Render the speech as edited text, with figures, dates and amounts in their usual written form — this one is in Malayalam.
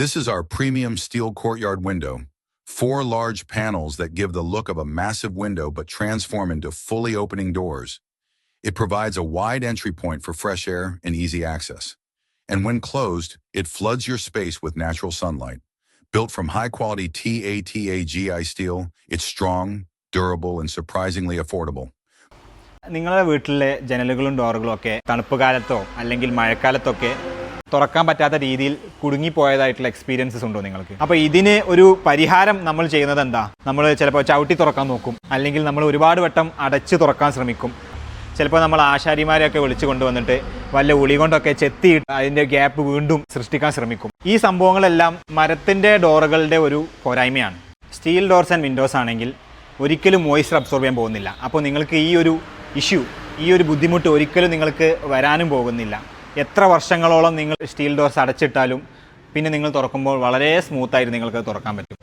This is our premium steel courtyard window. 4 large panels that give the look of a massive window but transform into fully opening doors. It provides a wide entry point for fresh air and easy access. And when closed, it floods your space with natural sunlight. Built from high-quality TATAGI steel, it's strong, durable, and surprisingly affordable. നിങ്ങളുടെ വീട്ടിലെ ജനലുകളും ഡോറുകളും ഒക്കെ തണുപ്പ് കാലത്തോ അല്ലെങ്കിൽ മഴക്കാലത്തൊക്കെ തുറക്കാൻ പറ്റാത്ത രീതിയിൽ കുടുങ്ങിപ്പോയതായിട്ടുള്ള എക്സ്പീരിയൻസസ് ഉണ്ടോ നിങ്ങൾക്ക്? അപ്പോൾ ഇതിന് ഒരു പരിഹാരം നമ്മൾ ചെയ്യുന്നത് എന്താ? നമ്മൾ ചിലപ്പോൾ ചവിട്ടി തുറക്കാൻ നോക്കും, അല്ലെങ്കിൽ നമ്മൾ ഒരുപാട് വട്ടം അടച്ച് തുറക്കാൻ ശ്രമിക്കും. ചിലപ്പോൾ നമ്മൾ ആശാരിമാരെയൊക്കെ വിളിച്ചു കൊണ്ടുവന്നിട്ട് വല്ല ഉളി കൊണ്ടൊക്കെ ചെത്തിയിട്ട് അതിൻ്റെ ഗ്യാപ്പ് വീണ്ടും സൃഷ്ടിക്കാൻ ശ്രമിക്കും. ഈ സംഭവങ്ങളെല്ലാം മരത്തിൻ്റെ ഡോറുകളുടെ ഒരു പോരായ്മയാണ്. സ്റ്റീൽ ഡോർസ് ആൻഡ് വിൻഡോസ് ആണെങ്കിൽ ഒരിക്കലും മോയ്സ്ചർ അബ്സോർബ് ചെയ്യാൻ പോകുന്നില്ല. അപ്പോൾ നിങ്ങൾക്ക് ഈ ഒരു ബുദ്ധിമുട്ട് ഒരിക്കലും നിങ്ങൾക്ക് വരാനും പോകുന്നില്ല. എത്ര വർഷങ്ങളോളം നിങ്ങൾ സ്റ്റീൽ ഡോർസ് അടച്ചിട്ടാലും പിന്നെ നിങ്ങൾ തുറക്കുമ്പോൾ വളരെ സ്മൂത്തായിട്ട് നിങ്ങൾക്ക് തുറക്കാൻ പറ്റും.